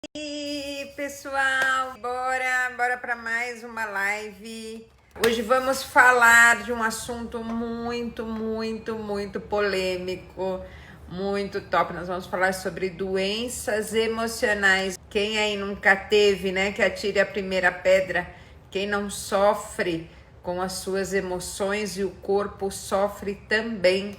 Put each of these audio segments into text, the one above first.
E pessoal, bora para mais uma live. Hoje vamos falar de um assunto muito polêmico, muito top. Nós vamos falar sobre doenças emocionais. Quem aí nunca teve, né, que atire a primeira pedra. Quem não sofre com as suas emoções e o corpo sofre também,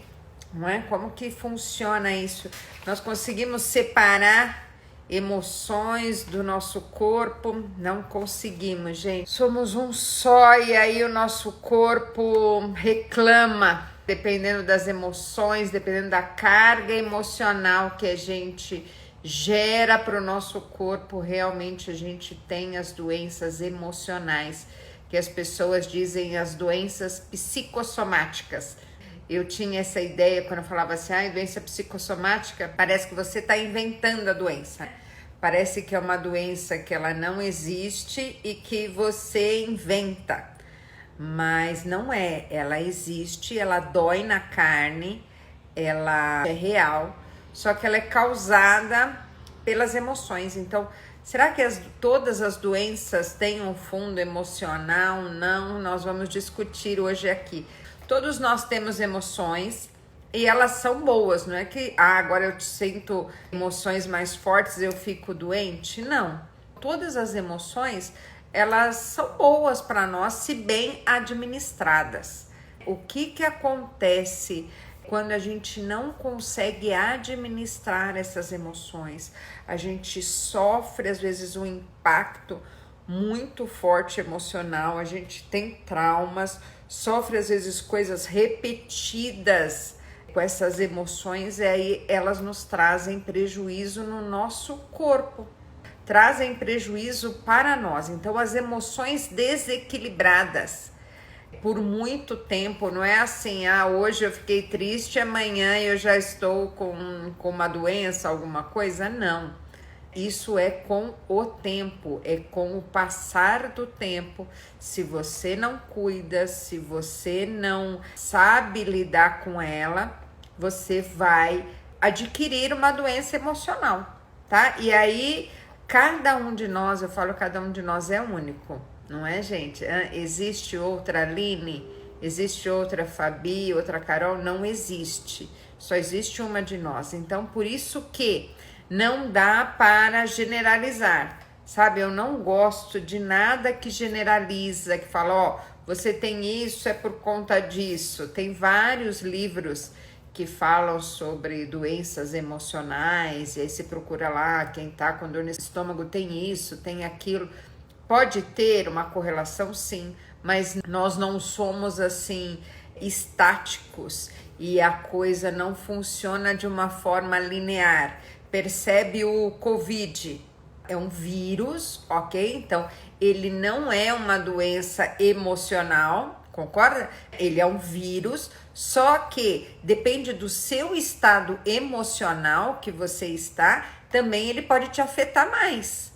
não é? Como que funciona isso? Nós conseguimos separar emoções do nosso corpo? Não conseguimos, gente. Somos um só e aí o nosso corpo reclama, dependendo das emoções, dependendo da carga emocional que a gente gera para o nosso corpo. Realmente a gente tem as doenças emocionais, que as pessoas dizem as doenças psicossomáticas. Eu tinha essa ideia quando eu falava assim, doença psicossomática, parece que você está inventando a doença. Parece que é uma doença que ela não existe e que você inventa. Mas não é, ela existe, ela dói na carne, ela é real, só que ela é causada pelas emoções. Então, será que todas as doenças têm um fundo emocional? Não, nós vamos discutir hoje aqui. Todos nós temos emoções e elas são boas, não é que agora eu sinto emoções mais fortes e eu fico doente. Não, todas as emoções elas são boas para nós se bem administradas. O que acontece quando a gente não consegue administrar essas emoções? A gente sofre às vezes um impacto muito forte emocional, a gente tem traumas, sofre às vezes coisas repetidas com essas emoções e aí elas nos trazem prejuízo no nosso corpo, trazem prejuízo para nós. Então as emoções desequilibradas por muito tempo, não é assim, hoje eu fiquei triste, amanhã eu já estou com uma doença, alguma coisa, não. Isso é com o tempo, é com o passar do tempo. Se você não cuida, se você não sabe lidar com ela, você vai adquirir uma doença emocional, tá? E aí, cada um de nós, eu falo cada um de nós é único, não é, gente? Existe outra Aline? Existe outra Fabi, outra Carol? Não existe. Só existe uma de nós. Então, por isso que não dá para generalizar, sabe? Eu não gosto de nada que generaliza, que fala, você tem isso, é por conta disso. Tem vários livros que falam sobre doenças emocionais, e aí você procura lá, quem tá com dor no estômago tem isso, tem aquilo. Pode ter uma correlação, sim, mas nós não somos assim estáticos e a coisa não funciona de uma forma linear. Percebe o Covid? É um vírus, ok? Então, ele não é uma doença emocional, concorda? Ele é um vírus, só que depende do seu estado emocional que você está, também ele pode te afetar mais.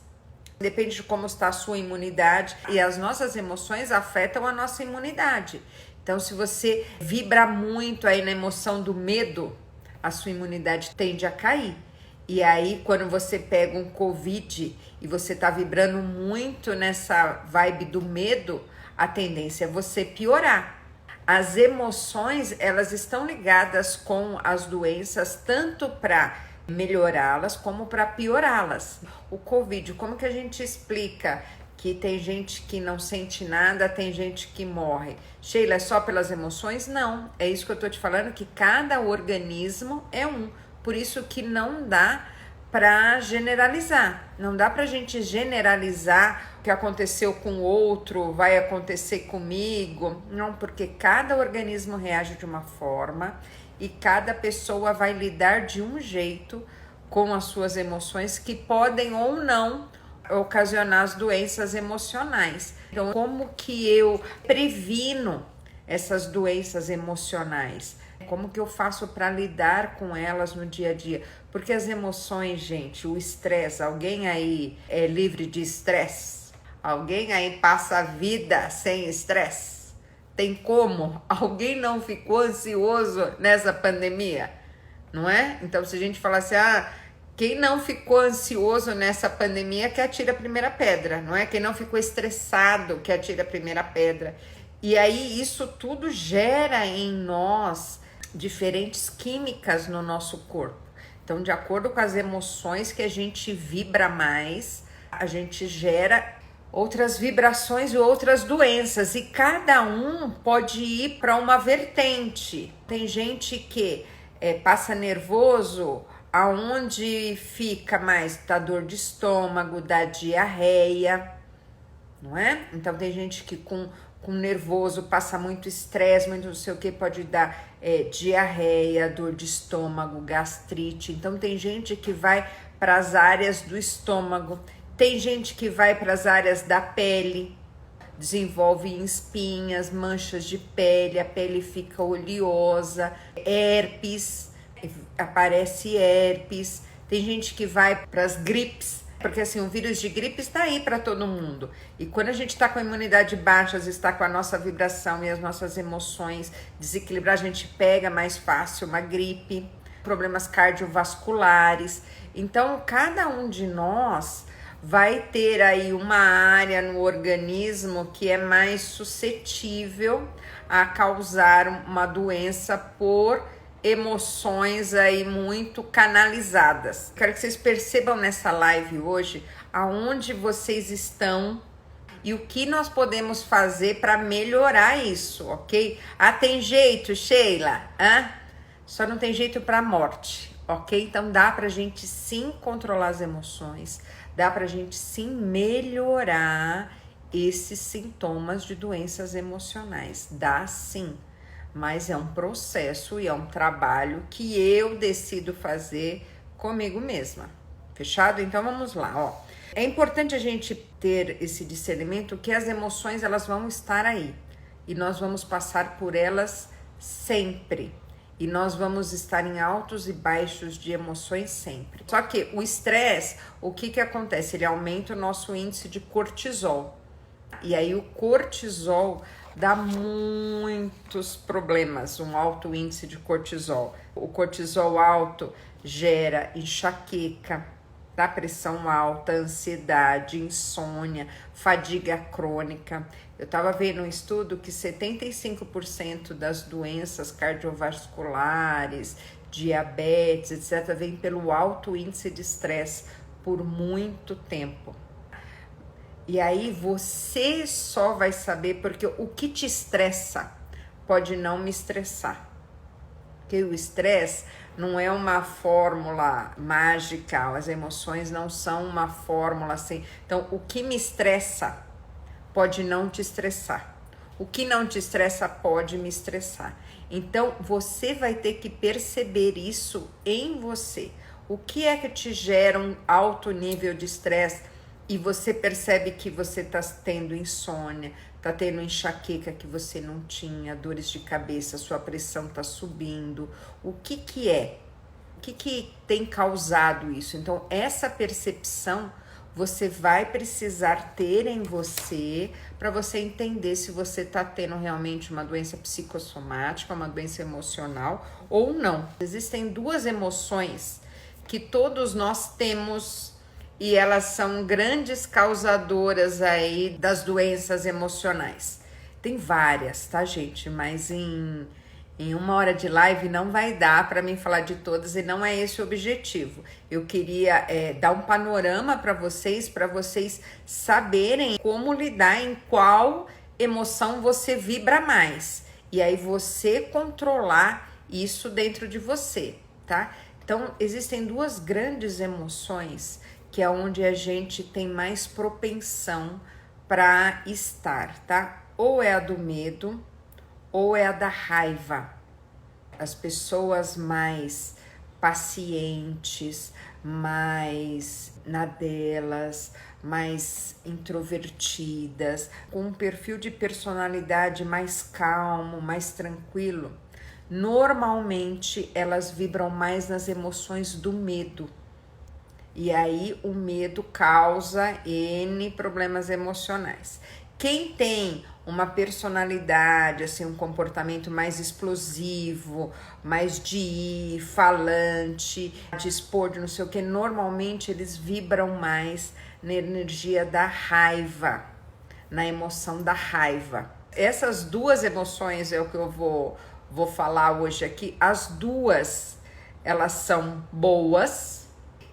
Depende de como está a sua imunidade e as nossas emoções afetam a nossa imunidade. Então, se você vibra muito aí na emoção do medo, a sua imunidade tende a cair. E aí, quando você pega um Covid e você tá vibrando muito nessa vibe do medo, a tendência é você piorar. As emoções, elas estão ligadas com as doenças, tanto para melhorá-las como para piorá-las. O Covid, como que a gente explica que tem gente que não sente nada, tem gente que morre? Sheila, é só pelas emoções? Não, é isso que eu tô te falando, que cada organismo é um. Por isso que não dá para generalizar. Não dá para a gente generalizar o que aconteceu com o outro, vai acontecer comigo. Não, porque cada organismo reage de uma forma e cada pessoa vai lidar de um jeito com as suas emoções que podem ou não ocasionar as doenças emocionais. Então, como que eu previno essas doenças emocionais? Como que eu faço para lidar com elas no dia a dia? Porque as emoções, gente, o estresse, alguém aí é livre de estresse? Alguém aí passa a vida sem estresse? Tem como? Alguém não ficou ansioso nessa pandemia? Não é? Então, se a gente falar assim, Quem não ficou ansioso nessa pandemia que atira a primeira pedra, não é? Quem não ficou estressado que atira a primeira pedra. E aí isso tudo gera em nós diferentes químicas no nosso corpo. Então, de acordo com as emoções que a gente vibra mais, a gente gera outras vibrações e outras doenças. E cada um pode ir para uma vertente. Tem gente que passa nervoso, aonde fica mais, dá dor de estômago, dá diarreia, não é? Então tem gente que com nervoso passa muito estresse, muito não sei o que, pode dar diarreia, dor de estômago, gastrite. Então tem gente que vai para as áreas do estômago, tem gente que vai para as áreas da pele, desenvolve espinhas, manchas de pele, a pele fica oleosa, herpes, aparece herpes. Tem gente que vai para as gripes, porque assim, o vírus de gripe está aí para todo mundo. E quando a gente está com a imunidade baixa, está com a nossa vibração e as nossas emoções desequilibradas, a gente pega mais fácil uma gripe, problemas cardiovasculares. Então, cada um de nós vai ter aí uma área no organismo que é mais suscetível a causar uma doença por emoções aí muito canalizadas. Quero que vocês percebam nessa live hoje aonde vocês estão e o que nós podemos fazer para melhorar isso, ok? Ah, tem jeito, Sheila? Só não tem jeito para morte, ok? Então dá pra gente sim controlar as emoções, dá pra gente sim melhorar esses sintomas de doenças emocionais, dá sim. Mas é um processo e é um trabalho que eu decido fazer comigo mesma. Fechado? Então vamos lá, ó. É importante a gente ter esse discernimento que as emoções elas vão estar aí e nós vamos passar por elas sempre. E nós vamos estar em altos e baixos de emoções sempre. Só que o estresse, o que acontece? Ele aumenta o nosso índice de cortisol. E aí o cortisol dá muitos problemas, um alto índice de cortisol. O cortisol alto gera enxaqueca, dá pressão alta, ansiedade, insônia, fadiga crônica. Eu estava vendo um estudo que 75% das doenças cardiovasculares, diabetes, etc., vem pelo alto índice de estresse por muito tempo. E aí você só vai saber, porque o que te estressa pode não me estressar. Porque o estresse não é uma fórmula mágica, as emoções não são uma fórmula assim. Então, o que me estressa pode não te estressar. O que não te estressa pode me estressar. Então, você vai ter que perceber isso em você. O que é que te gera um alto nível de estresse? E você percebe que você está tendo insônia, está tendo enxaqueca que você não tinha, dores de cabeça, sua pressão está subindo. O que é? O que tem causado isso? Então, essa percepção você vai precisar ter em você para você entender se você está tendo realmente uma doença psicossomática, uma doença emocional ou não. Existem duas emoções que todos nós temos e elas são grandes causadoras aí das doenças emocionais. Tem várias, tá, gente? Mas em 1 hora de live não vai dar para mim falar de todas e não é esse o objetivo. Eu queria dar um panorama para vocês saberem como lidar, em qual emoção você vibra mais. E aí você controlar isso dentro de você, tá? Então, existem duas grandes emoções que é onde a gente tem mais propensão para estar, tá? Ou é a do medo, ou é a da raiva. As pessoas mais pacientes, mais na delas, mais introvertidas, com um perfil de personalidade mais calmo, mais tranquilo, normalmente elas vibram mais nas emoções do medo. E aí o medo causa N problemas emocionais. Quem tem uma personalidade, assim, um comportamento mais explosivo, mais de ir, falante, de expor, de não sei o que, normalmente eles vibram mais na energia da raiva, na emoção da raiva. Essas duas emoções é o que eu vou falar hoje aqui. As duas, elas são boas.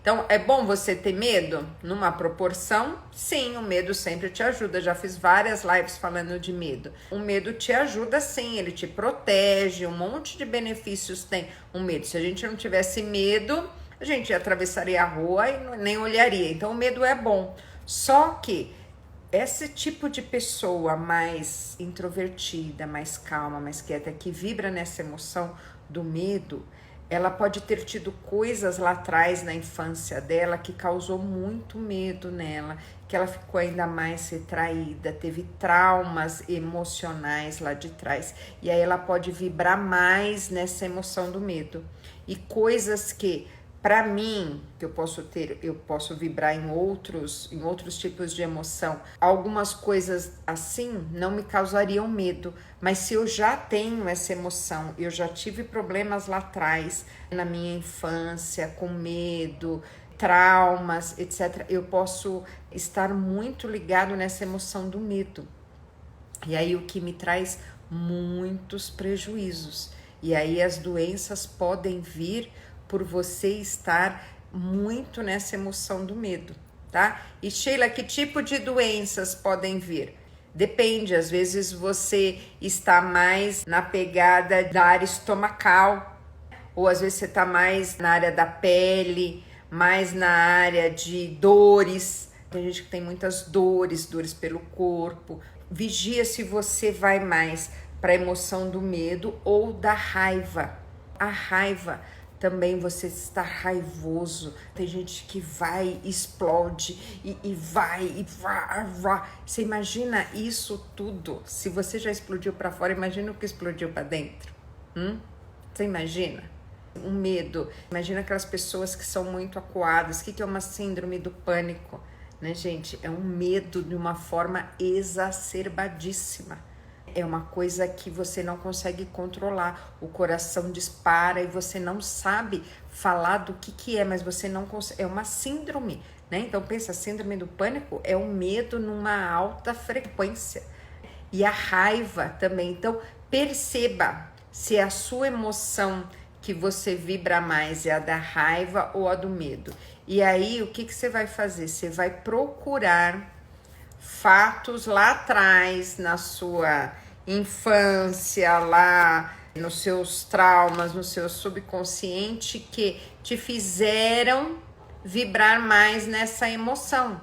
Então, é bom você ter medo numa proporção? Sim, o medo sempre te ajuda. Já fiz várias lives falando de medo. O medo te ajuda sim, ele te protege, um monte de benefícios tem o medo. Se a gente não tivesse medo, a gente atravessaria a rua e nem olharia. Então, o medo é bom. Só que esse tipo de pessoa mais introvertida, mais calma, mais quieta, que vibra nessa emoção do medo, ela pode ter tido coisas lá atrás na infância dela que causou muito medo nela, que ela ficou ainda mais retraída, teve traumas emocionais lá de trás. E aí ela pode vibrar mais nessa emoção do medo. E coisas que, para mim, que eu posso vibrar em outros tipos de emoção. Algumas coisas assim não me causariam medo, mas se eu já tenho essa emoção, eu já tive problemas lá atrás, na minha infância, com medo, traumas, etc., eu posso estar muito ligado nessa emoção do medo. E aí o que me traz muitos prejuízos. E aí as doenças podem vir por você estar muito nessa emoção do medo, tá? E Sheila, que tipo de doenças podem vir? Depende, às vezes você está mais na pegada da área estomacal, ou às vezes você está mais na área da pele, mais na área de dores. Tem gente que tem muitas dores pelo corpo. Vigia se você vai mais para a emoção do medo ou da raiva. A raiva também, você está raivoso, tem gente que vai, explode e vai. Você imagina isso tudo? Se você já explodiu para fora, imagina o que explodiu para dentro. Você imagina? Um medo. Imagina aquelas pessoas que são muito acuadas. O que é uma síndrome do pânico? Né, gente? É um medo de uma forma exacerbadíssima. É uma coisa que você não consegue controlar, o coração dispara e você não sabe falar do que é, mas você não consegue, é uma síndrome, né? Então pensa, a síndrome do pânico é um medo numa alta frequência. E a raiva também, então perceba se a sua emoção que você vibra mais é a da raiva ou a do medo. E aí o que você vai fazer? Você vai procurar fatos lá atrás, na sua infância, lá nos seus traumas, no seu subconsciente, que te fizeram vibrar mais nessa emoção.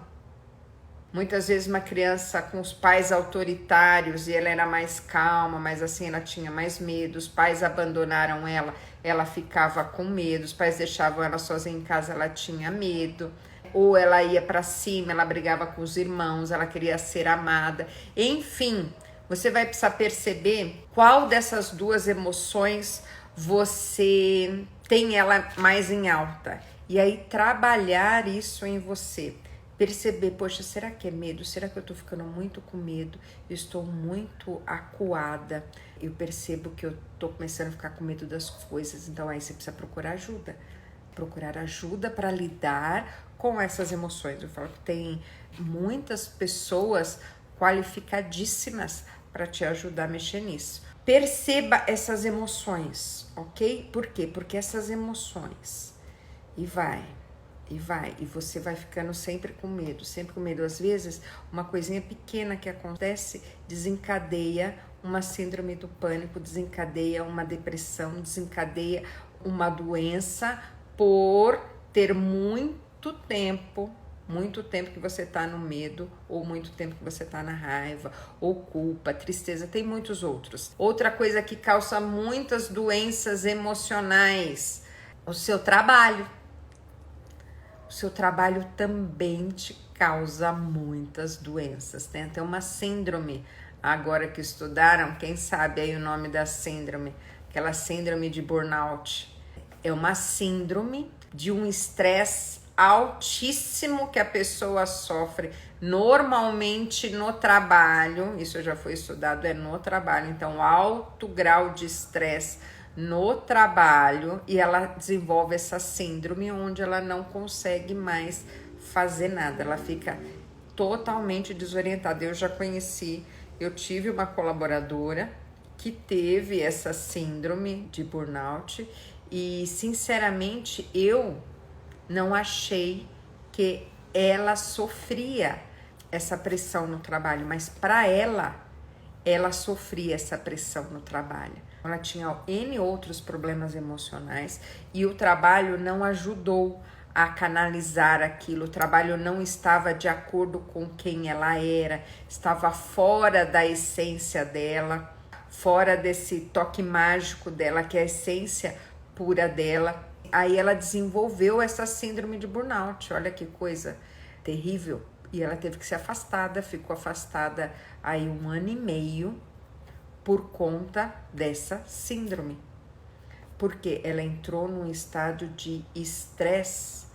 Muitas vezes uma criança com os pais autoritários e ela era mais calma, mas assim ela tinha mais medo, os pais abandonaram ela ficava com medo, os pais deixavam ela sozinha em casa, ela tinha medo. Ou ela ia para cima, ela brigava com os irmãos, ela queria ser amada. Enfim, você vai precisar perceber qual dessas duas emoções você tem ela mais em alta. E aí trabalhar isso em você. Perceber, poxa, será que é medo? Será que eu tô ficando muito com medo? Eu estou muito acuada. Eu percebo que eu tô começando a ficar com medo das coisas. Então aí você precisa procurar ajuda. Procurar ajuda para lidar com essas emoções. Eu falo que tem muitas pessoas qualificadíssimas para te ajudar a mexer nisso. Perceba essas emoções, ok? Por quê? Porque essas emoções e você vai ficando sempre com medo, sempre com medo. Às vezes, uma coisinha pequena que acontece desencadeia uma síndrome do pânico, desencadeia uma depressão, desencadeia uma doença por ter muito tempo que você tá no medo, ou muito tempo que você tá na raiva, ou culpa, tristeza, tem muitos outros. Outra coisa que causa muitas doenças emocionais, o seu trabalho. O seu trabalho também te causa muitas doenças. Tem até uma síndrome, agora que estudaram, quem sabe aí o nome da síndrome, aquela síndrome de burnout. É uma síndrome de um estresse altíssimo que a pessoa sofre normalmente no trabalho, isso já foi estudado, é no trabalho, então alto grau de estresse no trabalho, e ela desenvolve essa síndrome onde ela não consegue mais fazer nada, ela fica totalmente desorientada. Eu tive uma colaboradora que teve essa síndrome de burnout e, sinceramente, eu não achei que ela sofria essa pressão no trabalho, mas para ela sofria essa pressão no trabalho. Ela tinha N outros problemas emocionais e o trabalho não ajudou a canalizar aquilo, o trabalho não estava de acordo com quem ela era, estava fora da essência dela, fora desse toque mágico dela, que é a essência pura dela. Aí ela desenvolveu essa síndrome de burnout, olha que coisa terrível. E ela teve que ser afastada, ficou afastada aí 1 ano e meio por conta dessa síndrome. Porque ela entrou num estado de estresse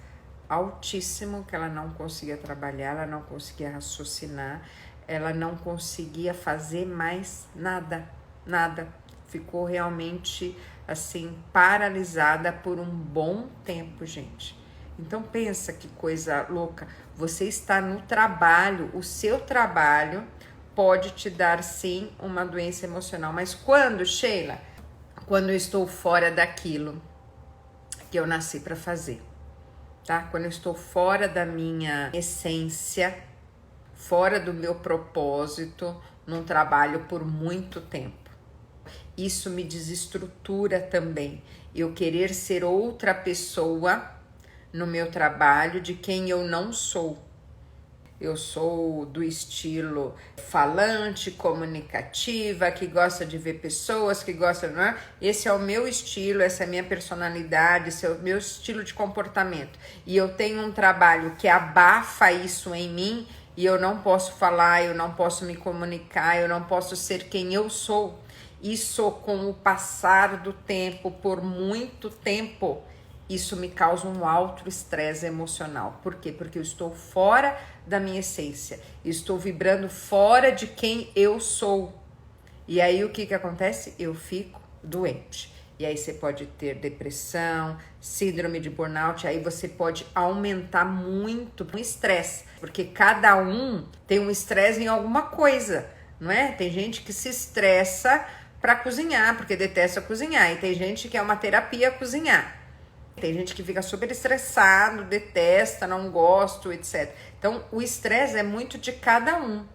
altíssimo, que ela não conseguia trabalhar, ela não conseguia raciocinar, ela não conseguia fazer mais nada. Ficou realmente assim paralisada por um bom tempo, gente. Então pensa que coisa louca, você está no trabalho, o seu trabalho pode te dar sim uma doença emocional, mas quando, Sheila? Quando eu estou fora daquilo que eu nasci para fazer, tá? Quando eu estou fora da minha essência, fora do meu propósito, num trabalho por muito tempo. Isso me desestrutura também. Eu querer ser outra pessoa no meu trabalho de quem eu não sou. Eu sou do estilo falante, comunicativa, que gosta de ver pessoas, que gosta, não é? Esse é o meu estilo, essa é a minha personalidade, esse é o meu estilo de comportamento. E eu tenho um trabalho que abafa isso em mim e eu não posso falar, eu não posso me comunicar, eu não posso ser quem eu sou. Isso, com o passar do tempo, por muito tempo, isso me causa um alto estresse emocional. Por quê? Porque eu estou fora da minha essência, estou vibrando fora de quem eu sou. E aí o que acontece? Eu fico doente. E aí você pode ter depressão, síndrome de burnout, aí você pode aumentar muito o estresse, porque cada um tem um estresse em alguma coisa, não é? Tem gente que se estressa para cozinhar, porque detesta cozinhar, e tem gente que é uma terapia cozinhar. Tem gente que fica super estressado, detesta, não gosto, etc. Então, o estresse é muito de cada um,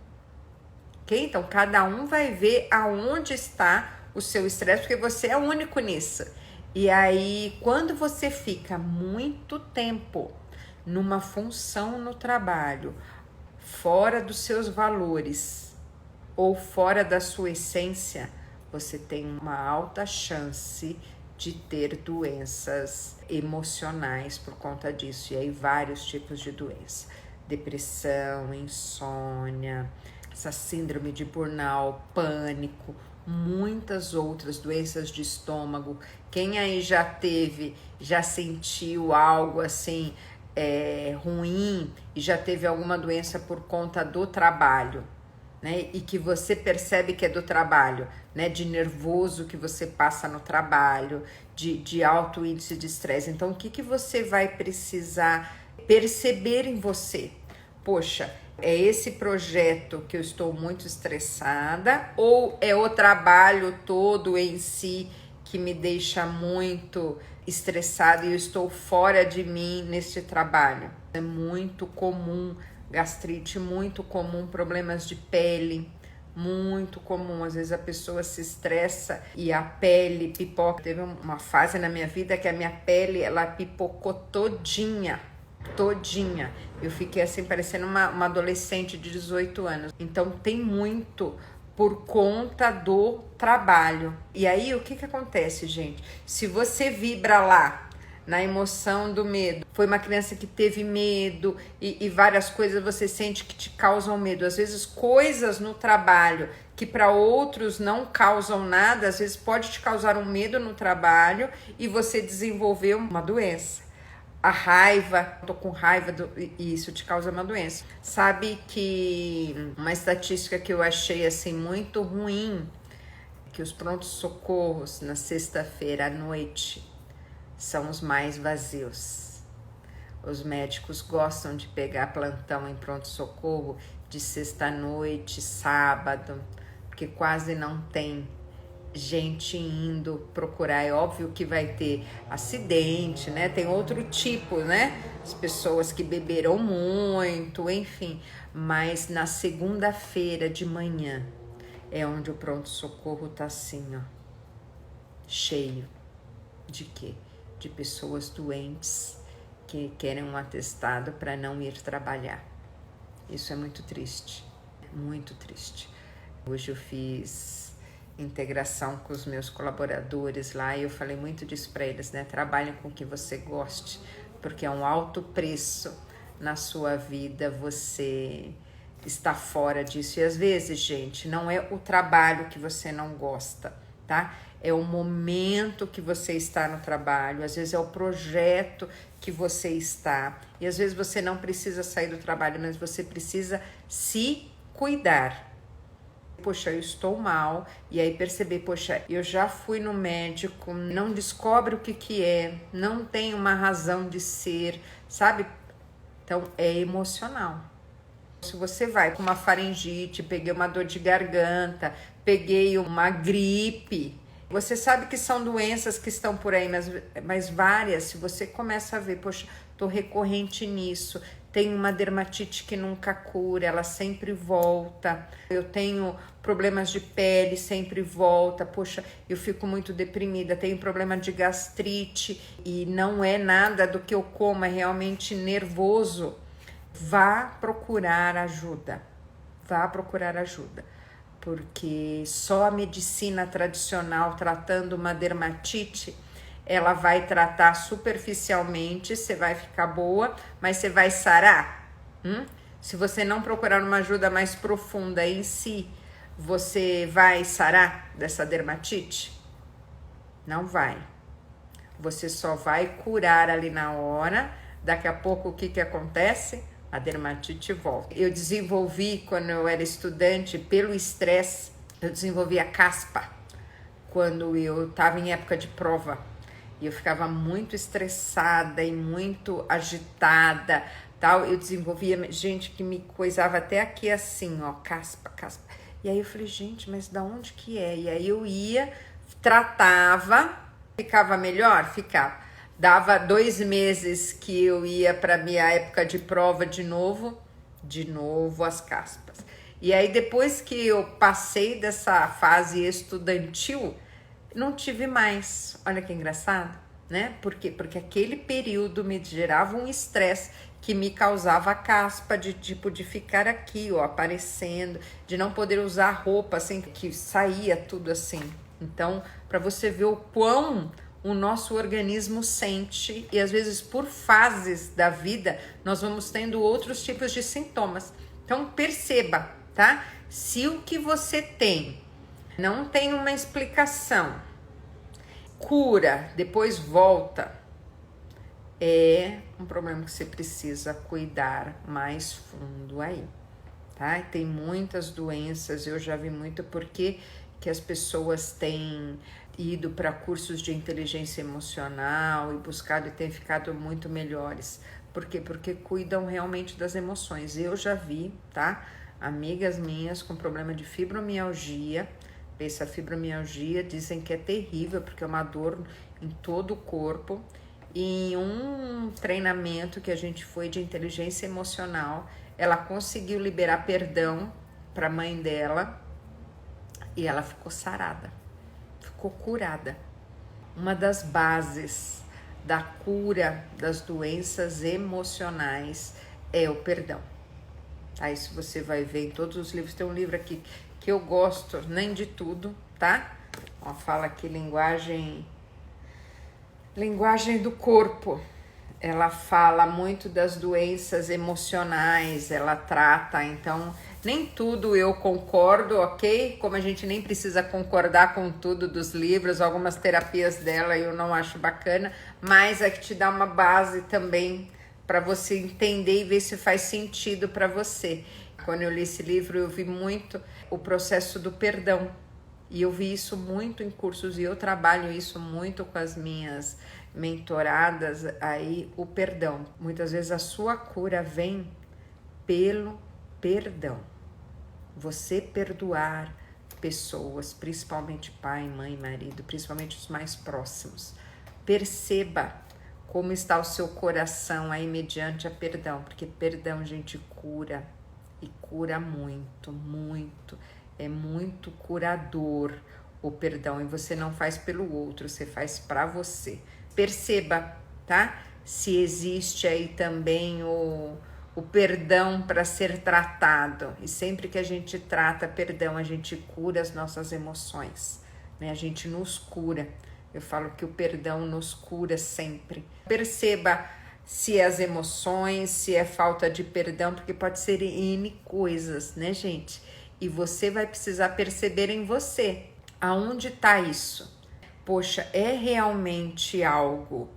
ok? Então, cada um vai ver aonde está o seu estresse, porque você é único nisso. E aí, quando você fica muito tempo numa função no trabalho, fora dos seus valores ou fora da sua essência, você tem uma alta chance de ter doenças emocionais por conta disso. E aí vários tipos de doença. Depressão, insônia, essa síndrome de burnout, pânico, muitas outras doenças de estômago. Quem aí já sentiu algo assim ruim e já teve alguma doença por conta do trabalho, né? E que você percebe que é do trabalho, né? De nervoso que você passa no trabalho, de alto índice de estresse. Então, o que você vai precisar perceber em você? Poxa, é esse projeto que eu estou muito estressada, ou é o trabalho todo em si que me deixa muito estressada e eu estou fora de mim neste trabalho? É muito comum gastrite, muito comum problemas de pele, muito comum. Às vezes a pessoa se estressa e a pele pipoca. Teve uma fase na minha vida que a minha pele, ela pipocou todinha. Eu fiquei assim parecendo uma adolescente de 18 anos. Então tem muito por conta do trabalho. E aí o que acontece, gente? Se você vibra lá na emoção do medo, foi uma criança que teve medo e várias coisas você sente que te causam medo. Às vezes coisas no trabalho que para outros não causam nada, às vezes pode te causar um medo no trabalho e você desenvolver uma doença. a raiva, tô com raiva e isso te causa uma doença. Sabe que uma estatística que eu achei assim muito ruim, que os prontos-socorros na sexta-feira à noite são os mais vazios. Os médicos gostam de pegar plantão em pronto-socorro de sexta-noite, sábado, porque quase não tem gente indo procurar. É óbvio que vai ter acidente, né? Tem outro tipo, né? As pessoas que beberam muito, enfim. Mas na segunda-feira de manhã é onde o pronto-socorro tá assim, ó, cheio. De quê? De pessoas doentes que querem um atestado para não ir trabalhar. Isso é muito triste, muito triste. Hoje eu fiz integração com os meus colaboradores lá e eu falei muito disso para eles, né? Trabalhem com o que você goste, porque é um alto preço na sua vida você está fora disso. E às vezes, gente, não é o trabalho que você não gosta, tá? É o momento que você está no trabalho, às vezes é o projeto que você está, e às vezes você não precisa sair do trabalho, mas você precisa se cuidar. Poxa, eu estou mal, e aí perceber, poxa, eu já fui no médico, não descobre o que é, não tem uma razão de ser, sabe? Então é emocional. Se você vai com uma faringite, peguei uma dor de garganta, peguei uma gripe, você sabe que são doenças que estão por aí, mas várias, se você começa a ver, poxa, tô recorrente nisso, tenho uma dermatite que nunca cura, ela sempre volta, eu tenho problemas de pele, sempre volta, poxa, eu fico muito deprimida, tenho problema de gastrite e não é nada do que eu como, é realmente nervoso. Vá procurar ajuda, porque só a medicina tradicional tratando uma dermatite, ela vai tratar superficialmente, você vai ficar boa, mas você vai sarar? Se você não procurar uma ajuda mais profunda em si, você vai sarar dessa dermatite? Não vai. Você só vai curar ali na hora, daqui a pouco o que acontece? A dermatite volta. Eu desenvolvi, quando eu era estudante, pelo estresse, eu desenvolvi a caspa quando eu estava em época de prova. E eu ficava muito estressada e muito agitada, tal. Eu desenvolvia, gente, que me coisava até aqui assim, ó, caspa. E aí eu falei, gente, mas da onde que é? E aí eu ia, tratava, ficava melhor? Ficava. Dava 2 meses que eu ia para minha época de prova de novo as caspas. E aí depois que eu passei dessa fase estudantil, não tive mais. Olha que engraçado, né? Por quê? Porque aquele período me gerava um estresse que me causava caspa de tipo de ficar aqui, ó, aparecendo, de não poder usar roupa assim, que saía tudo assim. Então, para você ver o quão o nosso organismo sente, e às vezes por fases da vida nós vamos tendo outros tipos de sintomas. Então perceba, tá? Se o que você tem não tem uma explicação, cura, depois volta, é um problema que você precisa cuidar mais fundo aí, tá? E tem muitas doenças, eu já vi muito porque que as pessoas têm ido para cursos de inteligência emocional e buscado e têm ficado muito melhores. Por quê? Porque cuidam realmente das emoções. Eu já vi, tá? Amigas minhas com problema de fibromialgia. Essa fibromialgia dizem que é terrível porque é uma dor em todo o corpo. E em um treinamento que a gente foi de inteligência emocional, ela conseguiu liberar perdão para a mãe dela e ela ficou sarada. Ficou curada. Uma das bases da cura das doenças emocionais é o perdão. Tá? Isso você vai ver em todos os livros. Tem um livro aqui que eu gosto, nem de tudo, tá? Ó, fala aqui linguagem do corpo. ela fala muito das doenças emocionais, ela trata, então nem tudo eu concordo, ok? Como a gente nem precisa concordar com tudo dos livros, algumas terapias dela eu não acho bacana, mas é que te dá uma base também para você entender e ver se faz sentido para você. Quando eu li esse livro, eu vi muito o processo do perdão. E eu vi isso muito em cursos e eu trabalho isso muito com as minhas mentoradas aí, o perdão. Muitas vezes a sua cura vem pelo perdão. Você perdoar pessoas, principalmente pai, mãe, marido, principalmente os mais próximos. Perceba como está o seu coração aí mediante a perdão, porque perdão, gente, cura e cura muito, muito. É muito curador o perdão e você não faz pelo outro, você faz para você. Perceba, tá? Se existe aí também o perdão para ser tratado. E sempre que a gente trata perdão, a gente cura as nossas emoções, né? A gente nos cura. Eu falo que o perdão nos cura sempre. Perceba se as emoções, se é falta de perdão, porque pode ser N coisas, né, gente? E você vai precisar perceber em você aonde está isso. Poxa, é realmente algo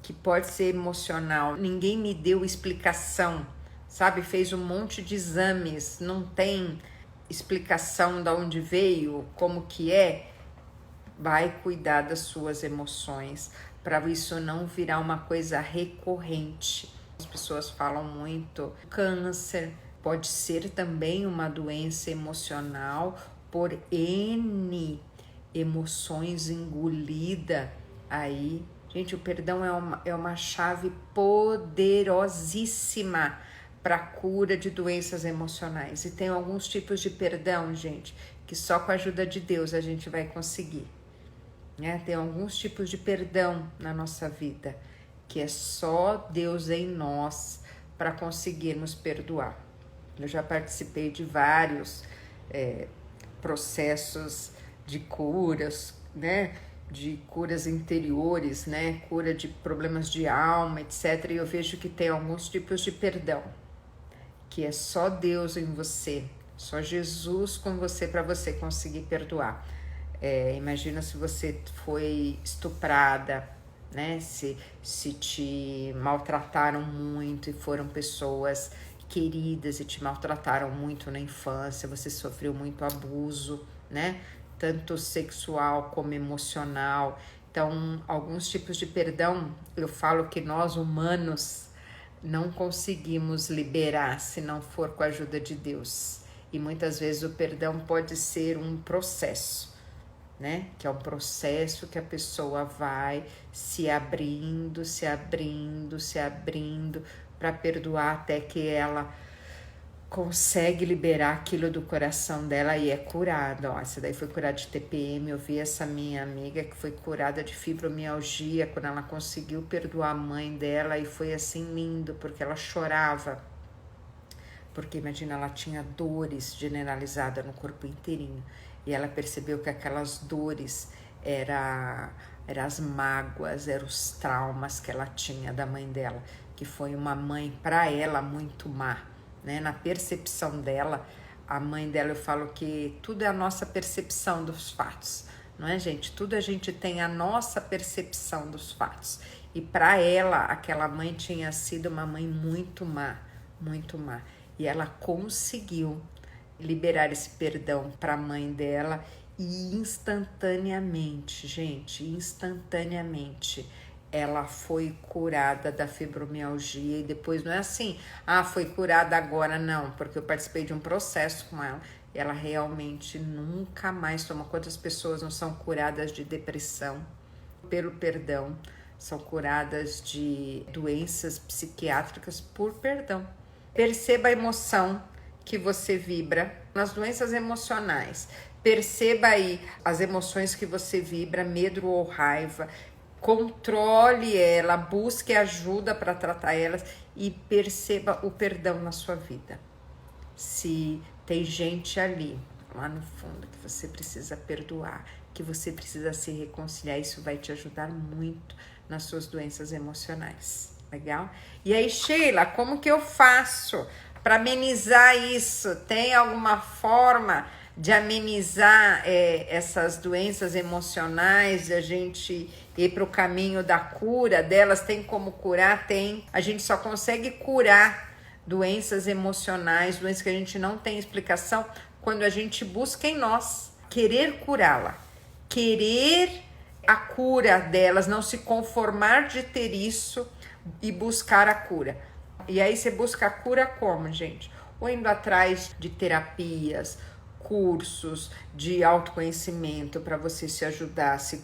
que pode ser emocional. Ninguém me deu explicação, sabe? Fez um monte de exames, não tem explicação de onde veio, como que é. Vai cuidar das suas emoções para isso não virar uma coisa recorrente. As pessoas falam muito câncer. Pode ser também uma doença emocional por N emoções engolida aí. Gente, o perdão é uma chave poderosíssima para a cura de doenças emocionais. E tem alguns tipos de perdão, gente, que só com a ajuda de Deus a gente vai conseguir. Né? Tem alguns tipos de perdão na nossa vida, que é só Deus em nós para conseguirmos perdoar. Eu já participei de vários processos de curas, né? De curas interiores, né? Cura de problemas de alma, etc. E eu vejo que tem alguns tipos de perdão, que é só Deus em você, só Jesus com você para você conseguir perdoar. Imagina se você foi estuprada, né? Se te maltrataram muito e foram pessoas queridas e te maltrataram muito na infância, você sofreu muito abuso, né? Tanto sexual como emocional. Então, alguns tipos de perdão, eu falo que nós humanos não conseguimos liberar se não for com a ajuda de Deus. E muitas vezes o perdão pode ser um processo, né? Que é um processo que a pessoa vai se abrindo, se abrindo, se abrindo para perdoar até que ela consegue liberar aquilo do coração dela e é curada. Ó, essa daí foi curada de TPM. Eu vi essa minha amiga que foi curada de fibromialgia quando ela conseguiu perdoar a mãe dela e foi assim lindo, porque ela chorava. Porque imagina, ela tinha dores generalizadas no corpo inteirinho. E ela percebeu que aquelas dores eram as mágoas, eram os traumas que ela tinha da mãe dela, que foi uma mãe para ela muito má, né? Na percepção dela, a mãe dela, eu falo que tudo é a nossa percepção dos fatos, não é, gente? Tudo a gente tem a nossa percepção dos fatos. E para ela, aquela mãe tinha sido uma mãe muito má, muito má. E ela conseguiu liberar esse perdão para a mãe dela e instantaneamente, gente, instantaneamente ela foi curada da fibromialgia. E depois não é assim, foi curada agora, não, porque eu participei de um processo com ela. Ela realmente nunca mais tomou. Quantas pessoas não são curadas de depressão pelo perdão, são curadas de doenças psiquiátricas por perdão. Perceba a emoção que você vibra nas doenças emocionais. Perceba aí as emoções que você vibra, medo ou raiva. Controle ela, busque ajuda para tratar elas e perceba o perdão na sua vida. Se tem gente ali, lá no fundo, que você precisa perdoar, que você precisa se reconciliar, isso vai te ajudar muito nas suas doenças emocionais. Legal? E aí, Sheila, como que eu faço para amenizar isso? Tem alguma forma de amenizar essas doenças emocionais, de a gente ir para o caminho da cura delas? Tem como curar? Tem. A gente só consegue curar doenças emocionais, doenças que a gente não tem explicação, quando a gente busca em nós querer curá-la, querer a cura delas, não se conformar de ter isso e buscar a cura. E aí você busca a cura como, gente? Ou indo atrás de terapias, cursos de autoconhecimento para você se ajudar a se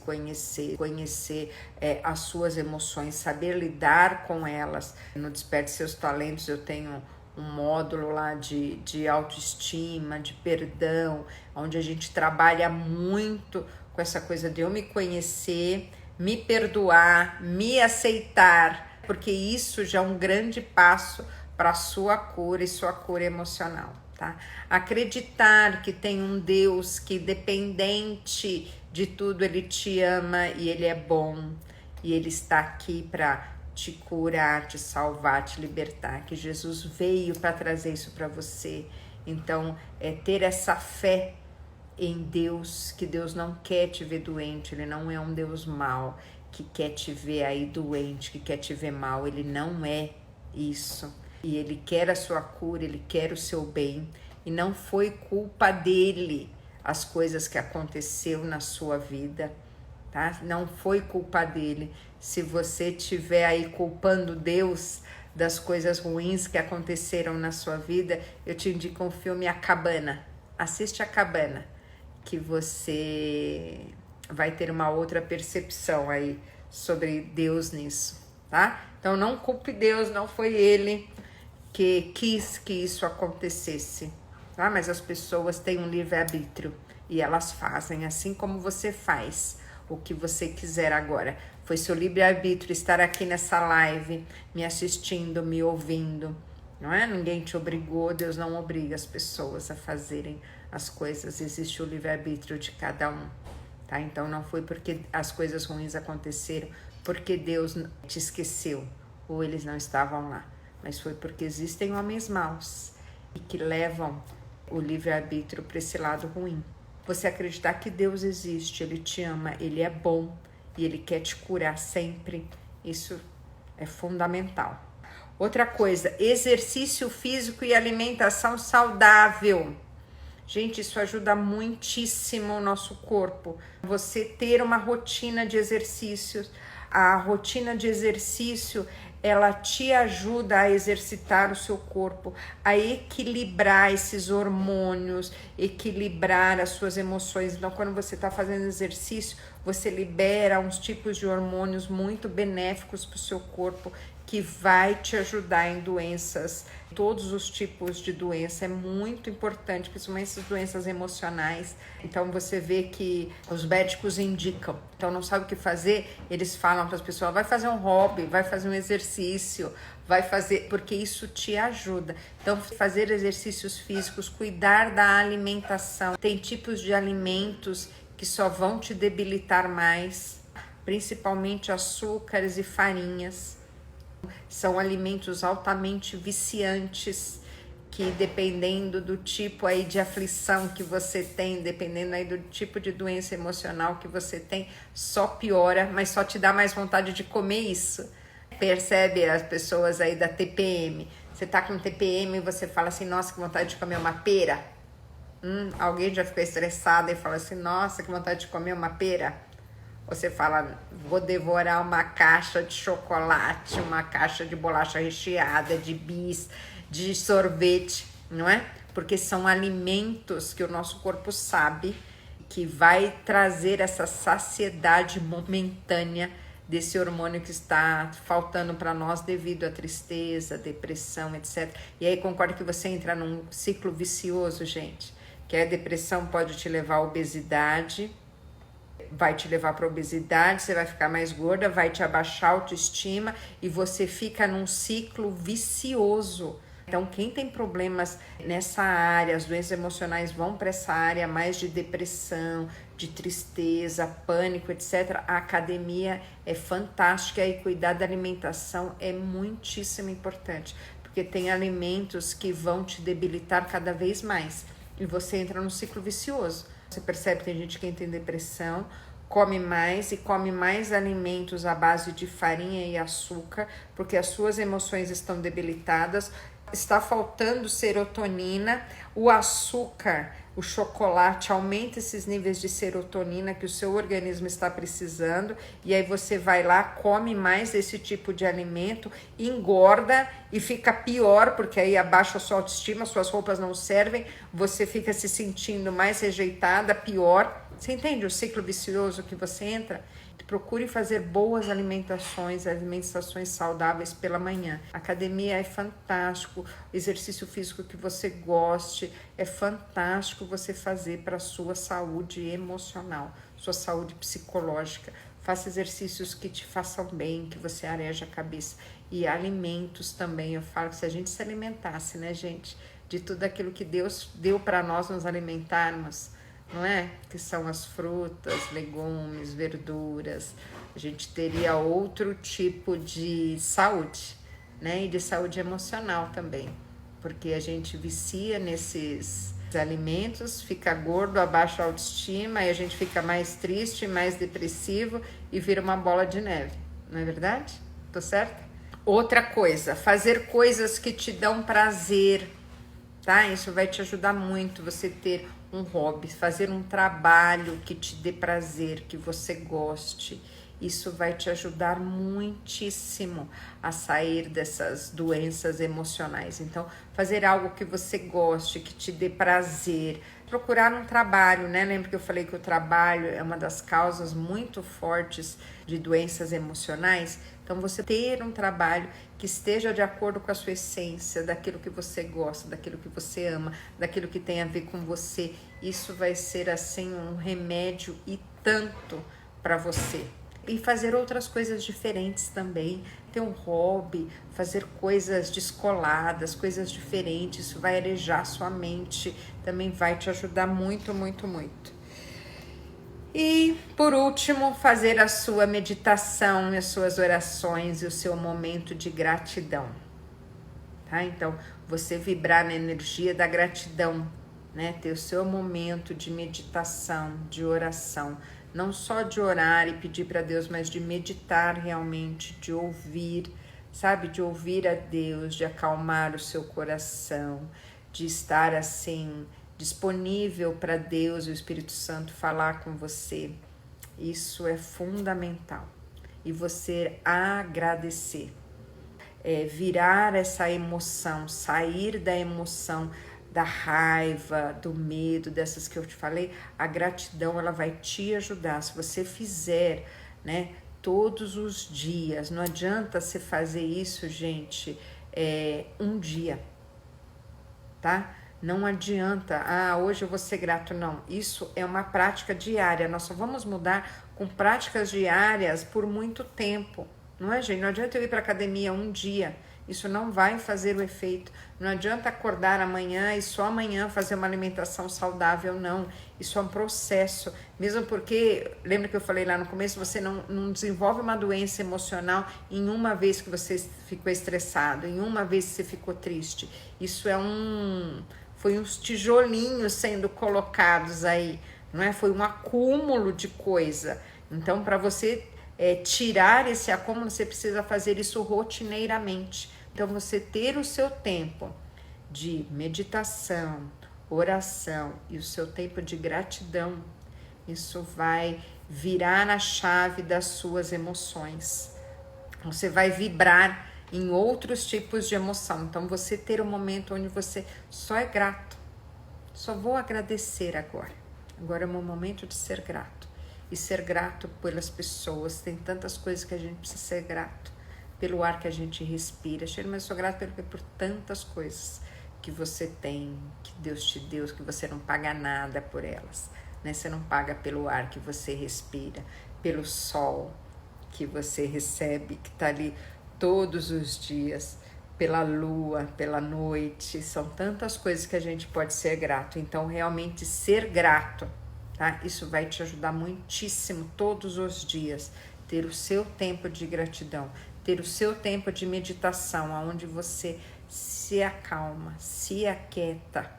conhecer as suas emoções, saber lidar com elas. No Desperte Seus Talentos eu tenho um módulo lá de autoestima, de perdão, onde a gente trabalha muito com essa coisa de eu me conhecer, me perdoar, me aceitar, porque isso já é um grande passo para a sua cura e sua cura emocional, tá? Acreditar que tem um Deus que, independente de tudo, Ele te ama e Ele é bom, e Ele está aqui para te curar, te salvar, te libertar, que Jesus veio para trazer isso para você. Então, ter essa fé em Deus, que Deus não quer te ver doente, Ele não é um Deus mau, que quer te ver aí doente, que quer te ver mal. Ele não é isso. E Ele quer a sua cura, Ele quer o seu bem. E não foi culpa dele as coisas que aconteceu na sua vida, tá? Não foi culpa dele. Se você estiver aí culpando Deus das coisas ruins que aconteceram na sua vida, eu te indico um filme, A Cabana. Assiste A Cabana, que você vai ter uma outra percepção aí sobre Deus nisso, tá? Então não culpe Deus, não foi Ele que quis que isso acontecesse, tá? Mas as pessoas têm um livre-arbítrio e elas fazem assim como você faz o que você quiser agora. Foi seu livre-arbítrio estar aqui nessa live, me assistindo, me ouvindo, não é? Ninguém te obrigou, Deus não obriga as pessoas a fazerem as coisas, existe o livre-arbítrio de cada um, tá? Então não foi porque as coisas ruins aconteceram, porque Deus te esqueceu, ou eles não estavam lá, mas foi porque existem homens maus e que levam o livre-arbítrio para esse lado ruim. Você acreditar que Deus existe, Ele te ama, Ele é bom e Ele quer te curar sempre, isso é fundamental. Outra coisa, exercício físico e alimentação saudável. Gente, isso ajuda muitíssimo o nosso corpo. Você ter uma rotina de exercícios. A rotina de exercício, ela te ajuda a exercitar o seu corpo, a equilibrar esses hormônios, equilibrar as suas emoções. Então, quando você está fazendo exercício, você libera uns tipos de hormônios muito benéficos para o seu corpo, que vai te ajudar em doenças, todos os tipos de doença. É muito importante, principalmente essas doenças emocionais. Então você vê que os médicos indicam, então não sabe o que fazer, eles falam para as pessoas, vai fazer um hobby, vai fazer um exercício, vai fazer, porque isso te ajuda. Então fazer exercícios físicos, cuidar da alimentação. Tem tipos de alimentos que só vão te debilitar mais, principalmente açúcares e farinhas. São alimentos altamente viciantes, que dependendo do tipo aí de aflição que você tem, dependendo aí do tipo de doença emocional que você tem, só piora, mas só te dá mais vontade de comer isso. Percebe as pessoas aí da TPM? Você tá com TPM e você fala assim, nossa, que vontade de comer uma pera. Alguém já ficou estressado e fala assim, nossa, que vontade de comer uma pera? Você fala, vou devorar uma caixa de chocolate, uma caixa de bolacha recheada, de bis, de sorvete, não é? Porque são alimentos que o nosso corpo sabe que vai trazer essa saciedade momentânea desse hormônio que está faltando para nós devido à tristeza, depressão, etc. E aí concordo que você entra num ciclo vicioso, gente, que a depressão pode te levar à obesidade, vai te levar para obesidade, você vai ficar mais gorda, vai te abaixar a autoestima e você fica num ciclo vicioso Então, quem tem problemas nessa área, as doenças emocionais vão para essa área mais de depressão, de tristeza, pânico, etc. A academia é fantástica e cuidar da alimentação é muitíssimo importante, porque tem alimentos que vão te debilitar cada vez mais e você entra num ciclo vicioso. Você percebe que tem gente que tem depressão, come mais e come mais alimentos à base de farinha e açúcar, porque as suas emoções estão debilitadas, está faltando serotonina, o açúcar, o chocolate aumenta esses níveis de serotonina que o seu organismo está precisando, e aí você vai lá, come mais desse tipo de alimento, engorda e fica pior, porque aí abaixa a sua autoestima, suas roupas não servem, você fica se sentindo mais rejeitada, pior. Você entende o ciclo vicioso que você entra? Procure fazer boas alimentações saudáveis pela manhã. A academia é fantástico, exercício físico que você goste, é fantástico você fazer para a sua saúde emocional, sua saúde psicológica. Faça exercícios que te façam bem, que você areje a cabeça. E alimentos também, eu falo que se a gente se alimentasse, né, gente, de tudo aquilo que Deus deu para nós nos alimentarmos, não é? Que são as frutas, legumes, verduras. A gente teria outro tipo de saúde, né? E de saúde emocional também, porque a gente vicia nesses alimentos, fica gordo, abaixa a autoestima, e a gente fica mais triste, mais depressivo e vira uma bola de neve, não é verdade? Tô certa? Outra coisa, fazer coisas que te dão prazer, tá? Isso vai te ajudar muito, você ter um hobby, fazer um trabalho que te dê prazer, que você goste. Isso vai te ajudar muitíssimo a sair dessas doenças emocionais. Então, fazer algo que você goste, que te dê prazer. Procurar um trabalho, né? Lembra que eu falei que o trabalho é uma das causas muito fortes de doenças emocionais? Então, você ter um trabalho que esteja de acordo com a sua essência, daquilo que você gosta, daquilo que você ama, daquilo que tem a ver com você, isso vai ser, assim, um remédio e tanto para você. E fazer outras coisas diferentes também, ter um hobby, fazer coisas descoladas, coisas diferentes, isso vai arejar sua mente, também vai te ajudar muito, muito, muito. E, por último, fazer a sua meditação, as suas orações e o seu momento de gratidão, tá? Então, você vibrar na energia da gratidão, né? Ter o seu momento de meditação, de oração, não só de orar e pedir para Deus, mas de meditar realmente, de ouvir, sabe? De ouvir a Deus, de acalmar o seu coração, de estar assim disponível para Deus e o Espírito Santo falar com você. Isso é fundamental. E você agradecer, virar essa emoção, sair da emoção da raiva, do medo, dessas que eu te falei. A gratidão, ela vai te ajudar. Se você fizer, né, todos os dias, não adianta você fazer isso, gente, um dia, tá? Não adianta, hoje eu vou ser grato, não. Isso é uma prática diária, nós só vamos mudar com práticas diárias por muito tempo, não é, gente? Não adianta eu ir para academia um dia, isso não vai fazer o efeito. Não adianta acordar amanhã e só amanhã fazer uma alimentação saudável, não. Isso é um processo, mesmo porque, lembra que eu falei lá no começo, você não desenvolve uma doença emocional em uma vez que você ficou estressado, em uma vez que você ficou triste. Isso foi uns tijolinhos sendo colocados aí, não é? Foi um acúmulo de coisa. Então, para você tirar esse acúmulo, você precisa fazer isso rotineiramente. Então, você ter o seu tempo de meditação, oração e o seu tempo de gratidão, isso vai virar na chave das suas emoções. Você vai vibrar em outros tipos de emoção. Então, você ter um momento onde você só é grato. Só vou agradecer agora. Agora é o meu momento de ser grato. E ser grato pelas pessoas. Tem tantas coisas que a gente precisa ser grato. Pelo ar que a gente respira. Mas eu sou grato por tantas coisas que você tem, que Deus te deu, que você não paga nada por elas, né? Você não paga pelo ar que você respira, pelo sol que você recebe, que está ali todos os dias, pela lua, pela noite, são tantas coisas que a gente pode ser grato. Então, realmente ser grato, tá? Isso vai te ajudar muitíssimo todos os dias. Ter o seu tempo de gratidão, ter o seu tempo de meditação, onde você se acalma, se aquieta,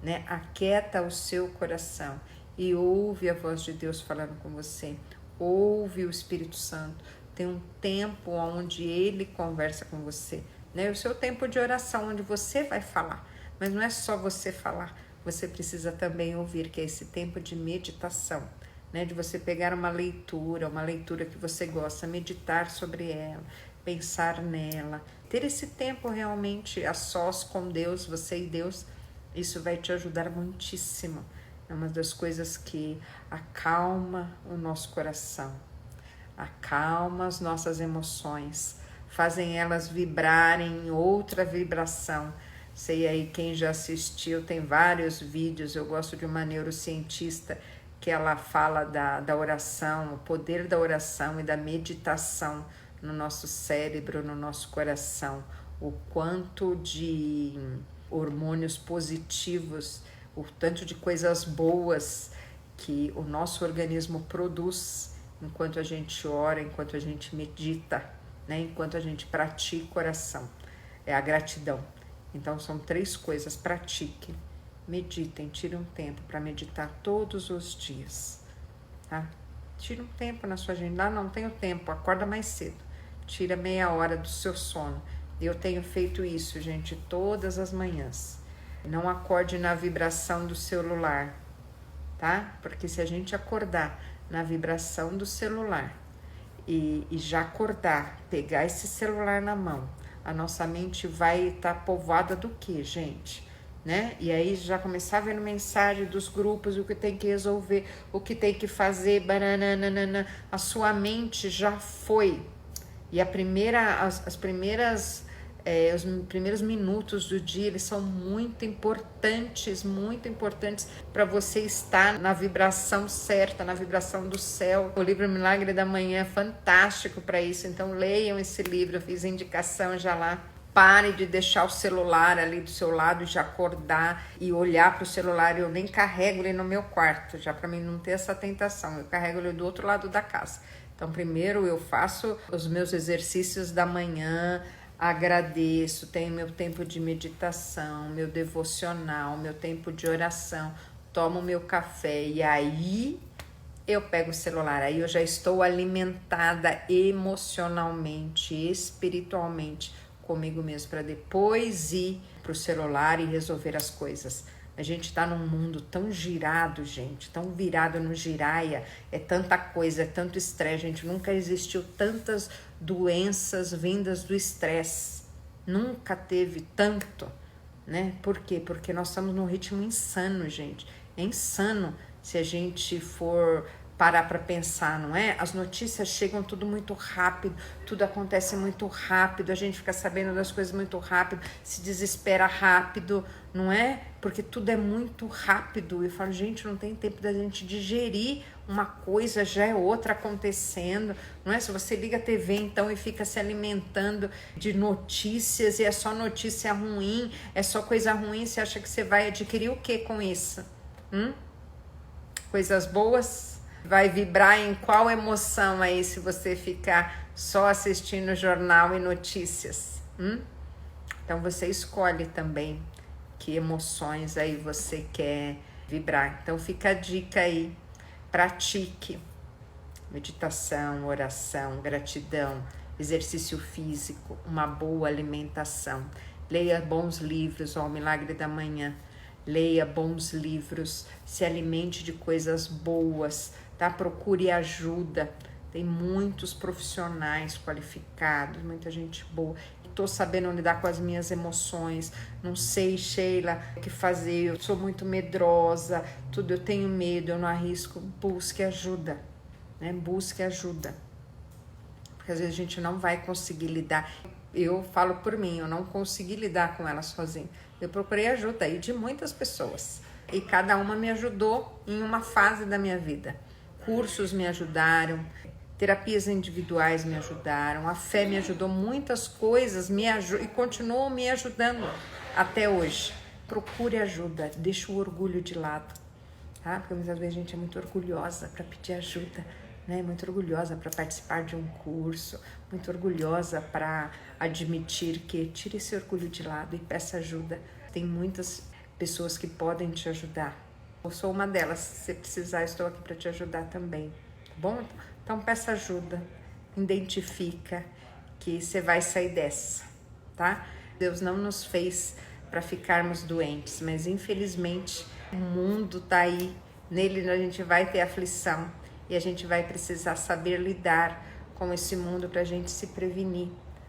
né? Aquieta o seu coração e ouve a voz de Deus falando com você. Ouve o Espírito Santo. Tem um tempo onde ele conversa com você, né? O seu tempo de oração, onde você vai falar. Mas não é só você falar, você precisa também ouvir, que é esse tempo de meditação, né? De você pegar uma leitura que você gosta, meditar sobre ela, pensar nela, ter esse tempo realmente a sós com Deus, você e Deus. Isso vai te ajudar muitíssimo. É uma das coisas que acalma o nosso coração, acalma as nossas emoções, fazem elas vibrarem em outra vibração. Sei aí, quem já assistiu, tem vários vídeos. Eu gosto de uma neurocientista que ela fala da oração, o poder da oração e da meditação no nosso cérebro, no nosso coração, o quanto de hormônios positivos, o tanto de coisas boas que o nosso organismo produz enquanto a gente ora, enquanto a gente medita, né? Enquanto a gente pratica oração. É a gratidão. Então são 3 coisas: pratiquem, meditem, tire um tempo para meditar todos os dias, tá? Tire um tempo na sua agenda. Não tenho tempo, acorda mais cedo, tira meia hora do seu sono. Eu tenho feito isso, gente, todas as manhãs. Não acorde na vibração do celular, tá? Porque se a gente acordar na vibração do celular e já acordar, pegar esse celular na mão, a nossa mente vai estar povoada do que, gente? Né? E aí já começar vendo mensagem dos grupos, o que tem que resolver, o que tem que fazer, bananana, a sua mente já foi. E os primeiros minutos do dia, eles são muito importantes para você estar na vibração certa, na vibração do céu. O livro Milagre da Manhã é fantástico para isso, então leiam esse livro, eu fiz indicação já lá. Pare de deixar o celular ali do seu lado, de acordar e olhar para o celular. Eu nem carrego ele no meu quarto, já para mim não ter essa tentação. Eu carrego ele do outro lado da casa. Então, primeiro eu faço os meus exercícios da manhã, agradeço, tenho meu tempo de meditação, meu devocional, meu tempo de oração, tomo meu café e aí eu pego o celular. Aí eu já estou alimentada emocionalmente, espiritualmente comigo mesmo, para depois ir pro celular e resolver as coisas. A gente tá num mundo tão girado, gente, tão virado no giraia, é tanta coisa, é tanto estresse, gente, nunca existiu tantas doenças vindas do estresse, nunca teve tanto, né? Por quê? Porque nós estamos num ritmo insano, gente, é insano se a gente for parar para pensar, não é? As notícias chegam tudo muito rápido, tudo acontece muito rápido, a gente fica sabendo das coisas muito rápido, se desespera rápido, não é? Porque tudo é muito rápido. Eu falo, gente, não tem tempo da gente digerir uma coisa, já é outra acontecendo, não é? Se você liga a TV então e fica se alimentando de notícias e é só notícia ruim, é só coisa ruim, você acha que você vai adquirir o que com isso? Coisas boas? Vai vibrar em qual emoção aí se você ficar só assistindo jornal e notícias? Então você escolhe também que emoções aí você quer vibrar. Então fica a dica aí, pratique meditação, oração, gratidão, exercício físico, uma boa alimentação. Leia bons livros, ó, o Milagre da Manhã. Leia bons livros, se alimente de coisas boas, tá? Procure ajuda, tem muitos profissionais qualificados, muita gente boa. Estou sabendo lidar com as minhas emoções, não sei, Sheila, o que fazer, eu sou muito medrosa, tudo, eu tenho medo, eu não arrisco. Busque ajuda, né? Busque ajuda, porque às vezes a gente não vai conseguir lidar. Eu falo por mim, eu não consegui lidar com ela sozinha. Eu procurei ajuda aí de muitas pessoas e cada uma me ajudou em uma fase da minha vida. Cursos me ajudaram, Terapias individuais me ajudaram, a fé me ajudou, muitas coisas e continuam me ajudando até hoje. Procure ajuda, deixa o orgulho de lado, tá? Porque muitas vezes a gente é muito orgulhosa para pedir ajuda, né? Muito orgulhosa para participar de um curso, muito orgulhosa para admitir que tire esse orgulho de lado e peça ajuda. Tem muitas pessoas que podem te ajudar. Eu sou uma delas, se você precisar, estou aqui para te ajudar também, tá bom? Então peça ajuda, identifica que você vai sair dessa, tá? Deus não nos fez para ficarmos doentes, mas infelizmente o mundo tá aí, nele a gente vai ter aflição e a gente vai precisar saber lidar com esse mundo para a gente se prevenir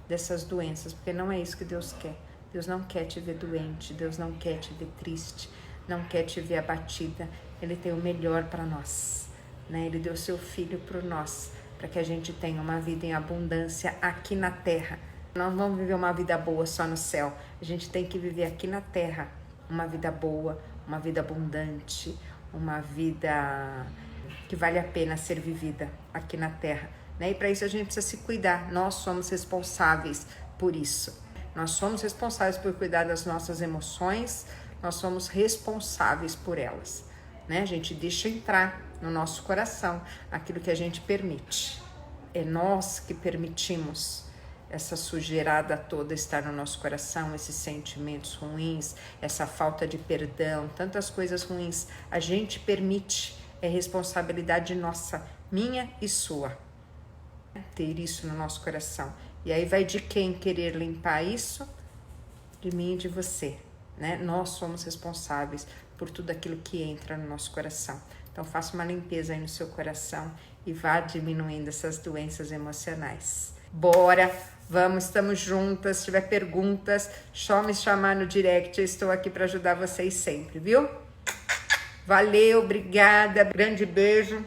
dessas doenças, porque não é isso que Deus quer. Deus não quer te ver doente, Deus não quer te ver triste, não quer te ver abatida. Ele tem o melhor para nós, né? Ele deu seu filho por nós, para que a gente tenha uma vida em abundância aqui na terra. Nós vamos viver uma vida boa só no céu. A gente tem que viver aqui na terra uma vida boa, uma vida abundante, uma vida que vale a pena ser vivida aqui na terra, né? E para isso a gente precisa se cuidar. Nós somos responsáveis por isso. Nós somos responsáveis por cuidar das nossas emoções, nós somos responsáveis por elas, né? A gente deixa entrar no nosso coração aquilo que a gente permite. É nós que permitimos essa sujeirada toda estar no nosso coração, esses sentimentos ruins, essa falta de perdão, tantas coisas ruins. A gente permite, é responsabilidade nossa, minha e sua, ter isso no nosso coração. E aí vai de quem querer limpar isso? De mim e de você, né? Nós somos responsáveis por tudo aquilo que entra no nosso coração. Então faça uma limpeza aí no seu coração e vá diminuindo essas doenças emocionais. Bora, vamos, estamos juntas. Se tiver perguntas, só me chamar no direct, eu estou aqui para ajudar vocês sempre, viu? Valeu, obrigada, grande beijo.